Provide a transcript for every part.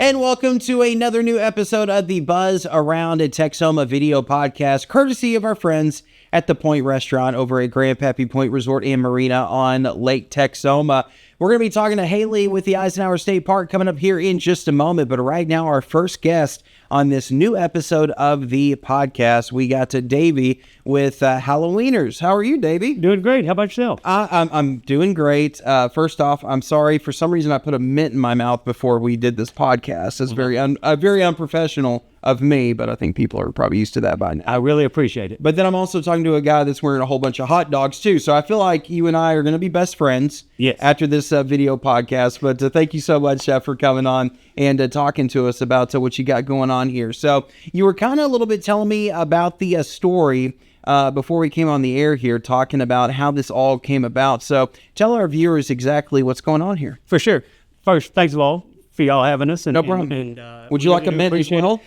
And welcome to another new episode of the Buzz Around a Texoma video podcast, courtesy of our friends at the Point Restaurant over at Grand Pappy Point Resort and Marina on Lake Texoma. We're going to be talking to Haylea with the Eisenhower State Park coming up here in just a moment. But right now, our first guest on this new episode of the podcast, we got to Davey with Hallowieners. How are you, Davey? Doing great. How about yourself? I'm doing great. First off, I'm sorry. For some reason, I put a mint in my mouth before we did this podcast. It's very unprofessional of me, but I think people are probably used to that by now. I really appreciate it. But then I'm also talking to a guy that's wearing a whole bunch of hot dogs too. So I feel like you and I are going to be best friends after this video podcast. But thank you so much, Chef, for coming on and talking to us about what you got going on here. So you were kind of a little bit telling me about the story before we came on the air here, talking about how this all came about. So tell our viewers exactly what's going on here. For sure. First, thanks all for y'all having us. No problem. Would you like a mint as well?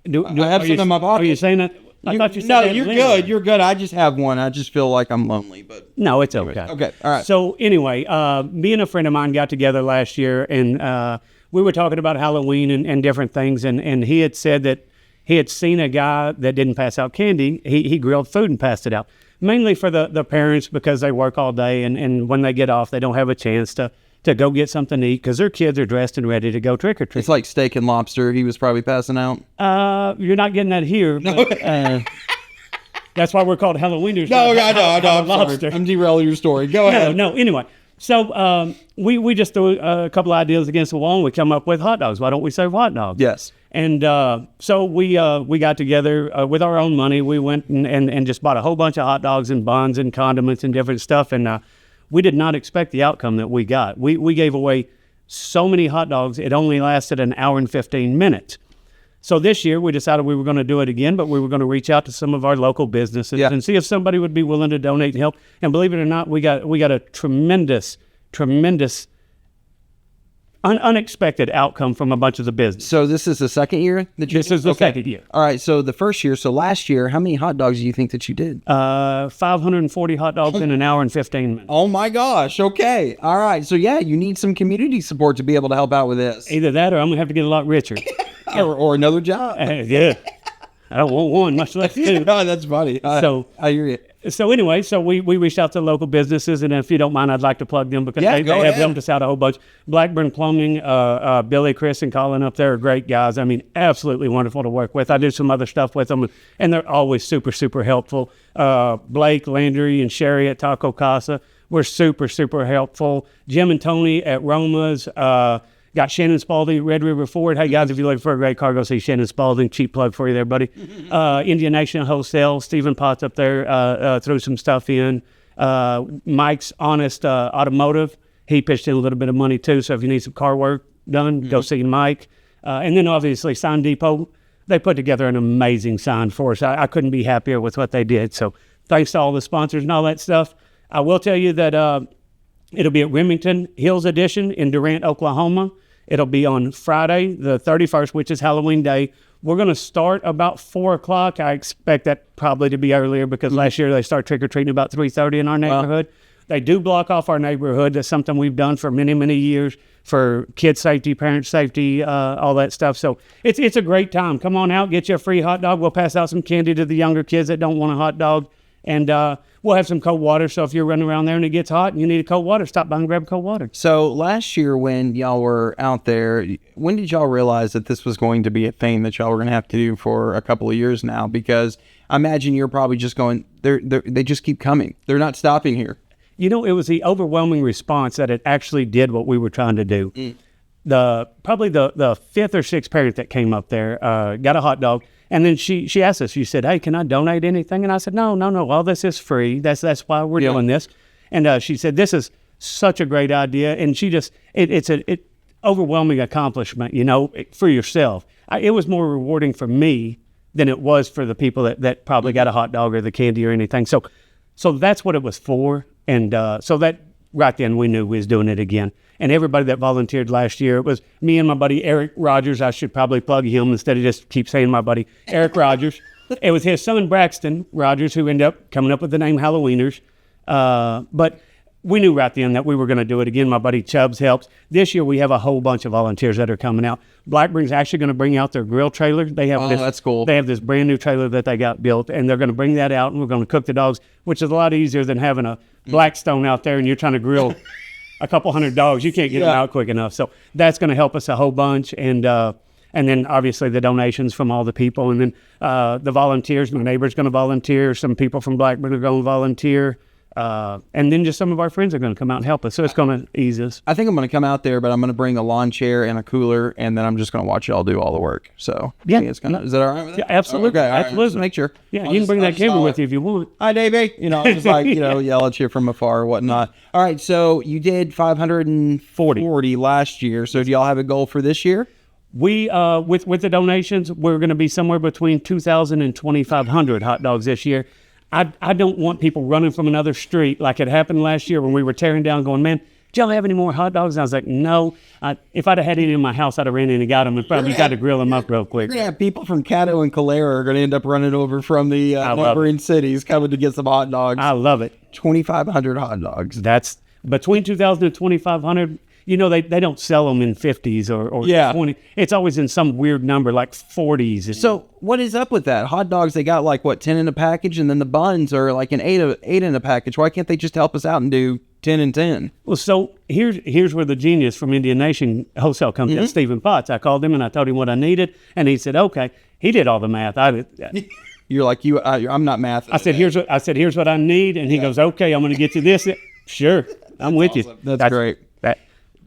Do I have some in my pocket. Are you saying that? I thought you said no, that you're good. You're good. I just have one. I just feel like I'm lonely, but no, it's okay. Okay, all right. So anyway, me and a friend of mine got together last year, and we were talking about Halloween and different things, and he had said that he had seen a guy that didn't pass out candy. He grilled food and passed it out, mainly for the parents because they work all day, and when they get off, they don't have a chance to go get something to eat because their kids are dressed and ready to go trick-or-treat. It's like steak and lobster. He was probably passing out. You're not getting that here. But, that's why we're called Hallowieners. No, I know. I'm lobster. Sorry. I'm derailing your story. Go ahead. No. Anyway, so we just threw a couple of ideas against the wall and we come up with hot dogs. Why don't we serve hot dogs? Yes. And so we got together with our own money. We went and just bought a whole bunch of hot dogs and buns and condiments and different stuff. And we did not expect the outcome that we got. We gave away so many hot dogs, it only lasted an hour and 15 minutes. So this year, we decided we were going to do it again, but we were going to reach out to some of our local businesses and see if somebody would be willing to donate and help. And believe it or not, we got a tremendous unexpected outcome from a bunch of the business. So this is the second year that you This is the second year. All right. So the first year, so last year, how many hot dogs do you think that you did? 540 hot dogs in an hour and 15 minutes. Oh my gosh. Okay. All right. So yeah, you need some community support to be able to help out with this. Either that or I'm going to have to get a lot richer. or another job. Yeah. I don't want one, much less two. No, that's funny. I hear you. So anyway, we reached out to local businesses, and if you don't mind, I'd like to plug them because they have helped us out a whole bunch. Blackburn Plumbing, Billy, Chris, and Colin up there are great guys. I mean, absolutely wonderful to work with. I do some other stuff with them, and they're always super, super helpful. Blake, Landry, and Sherry at Taco Casa were super, super helpful. Jim and Tony at Roma's. Got Shannon Spalding, Red River Ford. Hey, guys, if you're looking for a great car, go see Shannon Spalding. Cheap plug for you there, buddy. Indian Nation Wholesale. Stephen Potts up there threw some stuff in. Mike's Honest Automotive. He pitched in a little bit of money, too. So if you need some car work done, go see Mike. And then, obviously, Sign Depot. They put together an amazing sign for us. I couldn't be happier with what they did. So thanks to all the sponsors and all that stuff. I will tell you that it'll be at Remington Hills Edition in Durant, Oklahoma. It'll be on Friday, the 31st, which is Halloween Day. We're going to start about 4 o'clock. I expect that probably to be earlier because last year they started trick-or-treating about 3:30 in our neighborhood. They do block off our neighborhood. That's something we've done for many, many years for kid safety, parent safety, all that stuff. So it's a great time. Come on out, get you a free hot dog. We'll pass out some candy to the younger kids that don't want a hot dog. And we'll have some cold water. So if you're running around there and it gets hot and you need a cold water, stop by and grab cold water. So last year when y'all were out there, when did y'all realize that this was going to be a thing that y'all were going to have to do for a couple of years now? Because I imagine you're probably just going, they just keep coming. They're not stopping here. You know, it was the overwhelming response that it actually did what we were trying to do. Probably the fifth or sixth parent that came up there got a hot dog. And then she asked us, she said, hey, can I donate anything? And I said, no, all this is free. That's why we're doing this. And she said, this is such a great idea. And she just, it's an overwhelming accomplishment, you know, for yourself. It was more rewarding for me than it was for the people that probably got a hot dog or the candy or anything. So that's what it was for. And so that right then we knew we was doing it again. And everybody that volunteered last year, it was me and my buddy Eric Rogers. I should probably plug him instead of just keep saying my buddy Eric Rogers. It was his son Braxton Rogers who ended up coming up with the name Hallowieners. But we knew right then that we were going to do it again. My buddy Chubbs helps. This year we have a whole bunch of volunteers that are coming out. Blackburn's actually going to bring out their grill trailer. They have that's cool. They have this brand new trailer that they got built, and they're going to bring that out, and we're going to cook the dogs, which is a lot easier than having a Blackstone out there and you're trying to grill a couple hundred dogs. You can't get them out quick enough. So that's going to help us a whole bunch. And then obviously the donations from all the people, and then the volunteers. My neighbor's going to volunteer. Some people from Blackburn are going to volunteer. And then just some of our friends are going to come out and help us. So it's going to ease us. I think I'm going to come out there, but I'm going to bring a lawn chair and a cooler, and then I'm just going to watch y'all do all the work. So yeah, is that all right with that? Yeah, absolutely. Okay, absolutely. Right, make sure. Yeah, you can bring that camera with you if you want. Hi, Davey. I'll just yell at you from afar or whatnot. All right, so you did 540 last year. So do y'all have a goal for this year? We, with the donations, we're going to be somewhere between 2,000 and 2,500 hot dogs this year. I don't want people running from another street like it happened last year when we were tearing down going, man, do y'all have any more hot dogs? And I was like, no. If I'd have had any in my house, I'd have ran in and got them and probably got to grill them up real quick. Yeah, people from Caddo and Calera are going to end up running over from the neighboring cities coming to get some hot dogs. I love it. 2,500 hot dogs. That's between 2,000 and 2,500. They don't sell them in 50s or 20. It's always in some weird number like 40s. So what is up with that? Hot dogs, they got like, 10 in a package, and then the buns are like an 8 in a package. Why can't they just help us out and do 10 and 10? Well, so here's where the genius from Indian Nation Wholesale comes in, Stephen Potts. I called him and I told him what I needed, and he said, okay. He did all the math. You're like, I'm not math. I said, here's what I need, and he goes, okay, I'm going to get you this. Sure, I'm with awesome. you. That's great.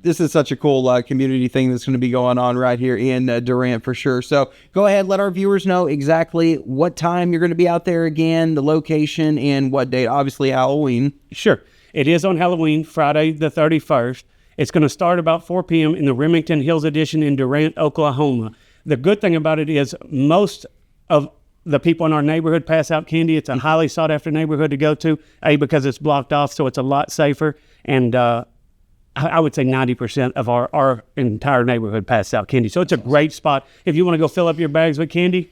This is such a cool community thing that's going to be going on right here in Durant for sure. So go ahead, let our viewers know exactly what time you're going to be out there again, the location, and what date. Obviously, Halloween. Sure. It is on Halloween, Friday the 31st. It's going to start about 4 p.m. in the Remington Hills edition in Durant, Oklahoma. The good thing about it is most of the people in our neighborhood pass out candy. It's a highly sought-after neighborhood to go to, because it's blocked off, so it's a lot safer. And I would say 90% of our entire neighborhood passes out candy. So it's a great spot. If you want to go fill up your bags with candy,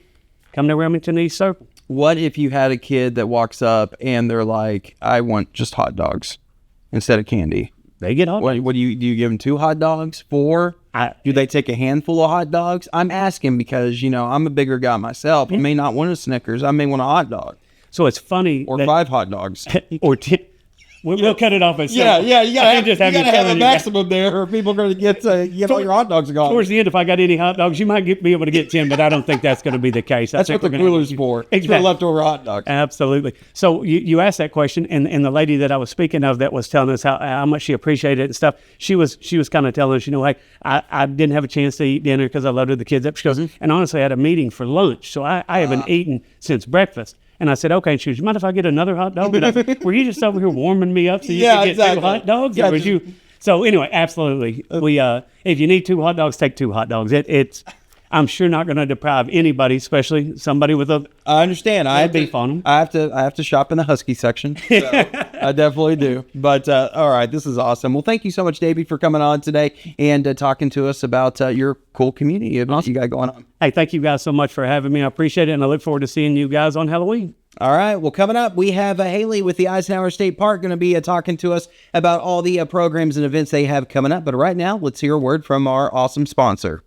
come to Remington East Circle. What if you had a kid that walks up and they're like, I want just hot dogs instead of candy? They get hot dogs. What do you give them 2 hot dogs? 4? Do they take a handful of hot dogs? I'm asking because, I'm a bigger guy myself. I may not want a Snickers. I may want a hot dog. So it's funny. Or 5 hot dogs. Or 10. We'll cut it off at 7. Yeah, you gotta have a maximum there, or people are going to get all your hot dogs gone. Towards the end, if I got any hot dogs, you might be able to get 10, but I don't think that's going to be the case. That's what the cooler's for. Exactly. For leftover hot dogs. Absolutely. So you asked that question, and the lady that I was speaking of that was telling us how much she appreciated it and stuff, she was kind of telling us, hey, I didn't have a chance to eat dinner because I loaded the kids up. She goes, and honestly, I had a meeting for lunch, so I haven't eaten since breakfast. And I said, okay. And she goes, you mind if I get another hot dog? Were you just over here warming me up so you could get 2 hot dogs? Or was you? So anyway, absolutely. If you need 2 hot dogs, take 2 hot dogs. It's I'm sure not going to deprive anybody, especially somebody with a. I understand. I have beef on them. I have to shop in the Husky section. So I definitely do. But all right, this is awesome. Well, thank you so much, Davey, for coming on today and talking to us about your cool community events you got going on. Hey, thank you guys so much for having me. I appreciate it, and I look forward to seeing you guys on Halloween. All right. Well, coming up, we have Haylea with the Eisenhower State Park going to be talking to us about all the programs and events they have coming up. But right now, let's hear a word from our awesome sponsor.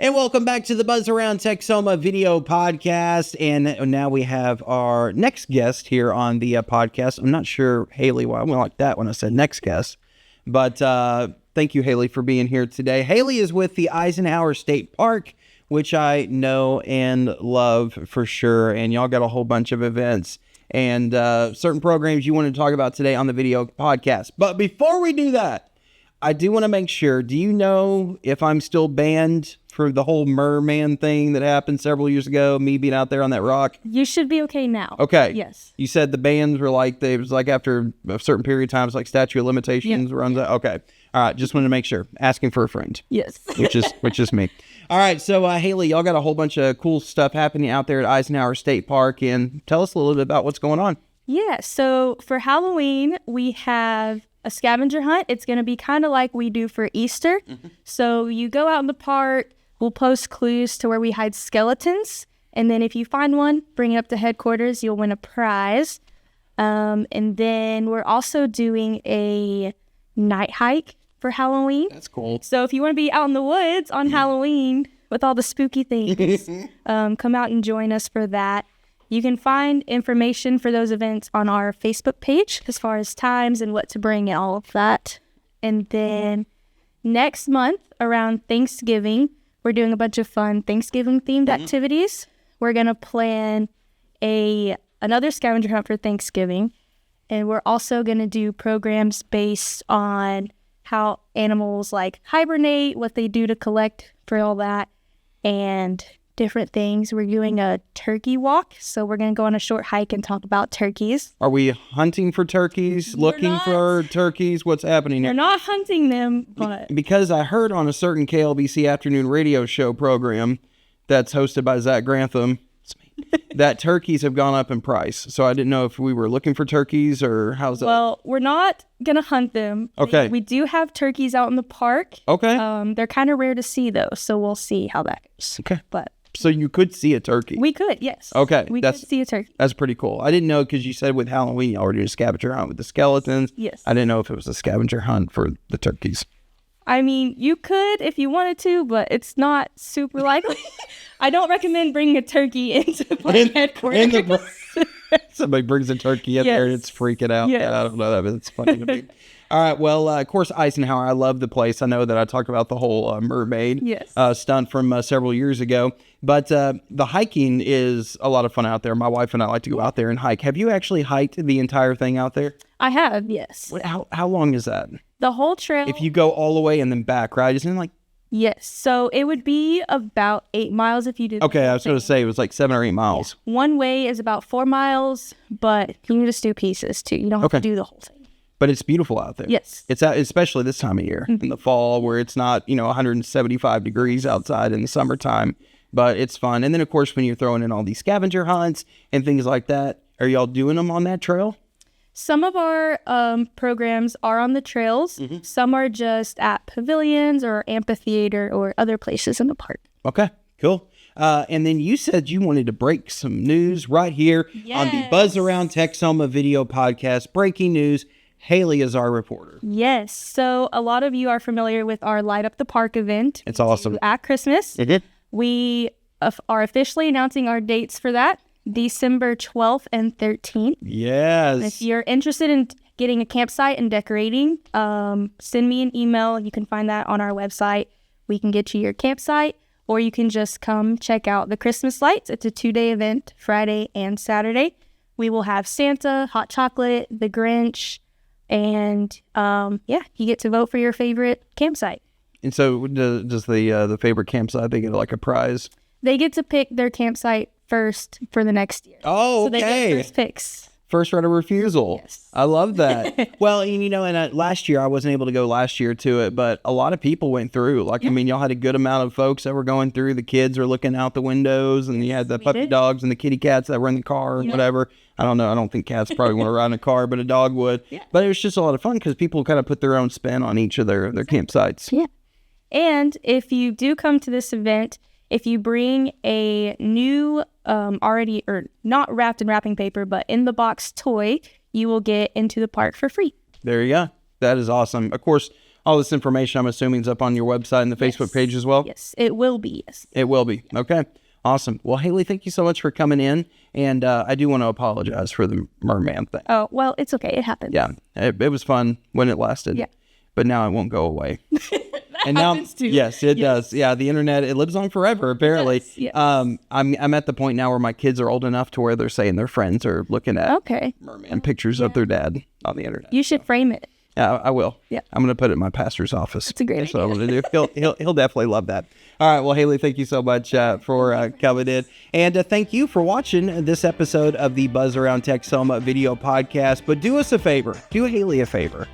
And welcome back to the Buzz Around Texoma video podcast. And now we have our next guest here on the podcast. I'm not sure, Haley, why I went like that when I said next guest. But thank you, Haley, for being here today. Haley is with the Eisenhower State Park, which I know and love for sure. And y'all got a whole bunch of events and certain programs you want to talk about today on the video podcast. But before we do that, I do want to make sure, do you know if I'm still banned for the whole merman thing that happened several years ago, me being out there on that rock? You should be okay now. Okay. Yes. You said the bans were like, it was like after a certain period of time, it's like statute of limitations runs out. Okay. All right. Just wanted to make sure. Asking for a friend. Yes. which is me. All right. So, Haley, y'all got a whole bunch of cool stuff happening out there at Eisenhower State Park. And tell us a little bit about what's going on. Yeah. So for Halloween, we have a scavenger hunt. It's going to be kind of like we do for Easter. Mm-hmm. So you go out in the park. We'll post clues to where we hide skeletons. And then if you find one, bring it up to headquarters. You'll win a prize. And then we're also doing a night hike for Halloween. That's cool. So if you want to be out in the woods on Halloween with all the spooky things, come out and join us for that. You can find information for those events on our Facebook page as far as times and what to bring and all of that. And then next month around Thanksgiving, we're doing a bunch of fun Thanksgiving-themed activities. We're going to plan another scavenger hunt for Thanksgiving. And we're also going to do programs based on how animals like hibernate, what they do to collect for all that, and different things. We're doing a turkey walk. So we're going to go on a short hike and talk about turkeys. Are we hunting for turkeys? Looking for turkeys? What's happening here? We're not hunting them, but... Because I heard on a certain KLBC afternoon radio show program that's hosted by Zach Grantham that turkeys have gone up in price. So I didn't know if we were looking for turkeys or how's that? Well, we're not going to hunt them. Okay. We do have turkeys out in the park. Okay. They're kind of rare to see, though. So we'll see how that goes. Okay. But... So you could see a turkey. We could, yes. Okay. We could see a turkey. That's pretty cool. I didn't know because you said with Halloween, you already did a scavenger hunt with the skeletons. Yes. I didn't know if it was a scavenger hunt for the turkeys. I mean, you could if you wanted to, but it's not super likely. I don't recommend bringing a turkey into the headquarters. Somebody brings a turkey in there and it's freaking out. Yes. I don't know that, but it's funny to me. All right. Well, of course, Eisenhower, I love the place. I know that I talked about the whole mermaid stunt from several years ago. But the hiking is a lot of fun out there. My wife and I like to go out there and hike. Have you actually hiked the entire thing out there? I have, yes. How long is that? The whole trail. If you go all the way and then back, right? Isn't it like... Yes. So it would be about 8 miles if you did. Okay, I was going to say it was like 7 or 8 miles. Yeah. One way is about 4 miles, but you can just do pieces too. You don't have to do the whole thing. But it's beautiful out there. Yes. It's out, especially this time of year in the fall where it's not, 175 degrees outside in the summertime, but it's fun. And then, of course, when you're throwing in all these scavenger hunts and things like that, are y'all doing them on that trail? Some of our programs are on the trails. Mm-hmm. Some are just at pavilions or amphitheater or other places in the park. Okay, cool. And then you said you wanted to break some news right here on the Buzz Around Texoma video podcast. Breaking news. Haley is our reporter. Yes. So a lot of you are familiar with our Light Up the Park event. It's awesome. At Christmas. Mm-hmm. We are officially announcing our dates for that. December 12th and 13th. Yes. And if you're interested in getting a campsite and decorating, send me an email. You can find that on our website. We can get you your campsite, or you can just come check out the Christmas lights. It's a 2-day event, Friday and Saturday. We will have Santa, hot chocolate, the Grinch, and you get to vote for your favorite campsite. And so does the favorite campsite, they get like a prize? They get to pick their campsite first for the next year. Oh, okay. So they get first picks. First right of refusal. Yes. I love that. Well, and last year, I wasn't able to go last year to it, but a lot of people went through. Y'all had a good amount of folks that were going through. The kids were looking out the windows, and you had the puppy dogs and the kitty cats that were in the car and whatever. I don't know. I don't think cats probably want to ride in a car, but a dog would. Yeah. But it was just a lot of fun because people kind of put their own spin on each of their campsites. Yeah. And if you do come to this event, if you bring a new already or not wrapped in wrapping paper, but in the box toy, you will get into the park for free. There you go. That is awesome. Of course, all this information, I'm assuming, is up on your website and the Facebook page as well? Yes, it will be. Yes. It will be. Okay. Awesome. Well, Haylea, thank you so much for coming in. And I do want to apologize for the merman thing. Oh, well, it's okay. It happened. Yeah. It was fun when it lasted. Yeah. But now it won't go away. And now, too. Yes, it does. Yeah, the internet, it lives on forever, apparently. Yes. I'm at the point now where my kids are old enough to where they're saying their friends are looking at merman pictures of their dad on the internet. You should frame it. Yeah, I will. Yeah. I'm going to put it in my pastor's office. That's a great idea. What I'm going to do. He'll definitely love that. All right. Well, Haylea, thank you so much for coming in. And thank you for watching this episode of the Buzz Around Texoma video podcast. But do us a favor. Do Haylea a favor.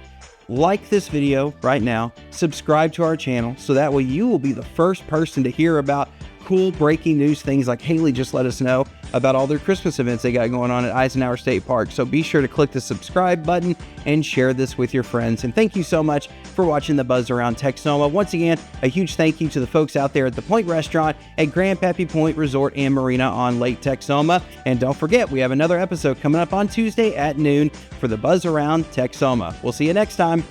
Like this video right now. Subscribe to our channel so that way you will be the first person to hear about cool breaking news things like Haylea just let us know about all their Christmas events they got going on at Eisenhower State Park. So be sure to click the subscribe button and share this with your friends. And thank you so much for watching the Buzz Around Texoma. Once again, a huge thank you to the folks out there at the Point Restaurant at Grandpappy Point Resort and Marina on Lake Texoma. And don't forget, we have another episode coming up on Tuesday at noon for the Buzz Around Texoma. We'll see you next time.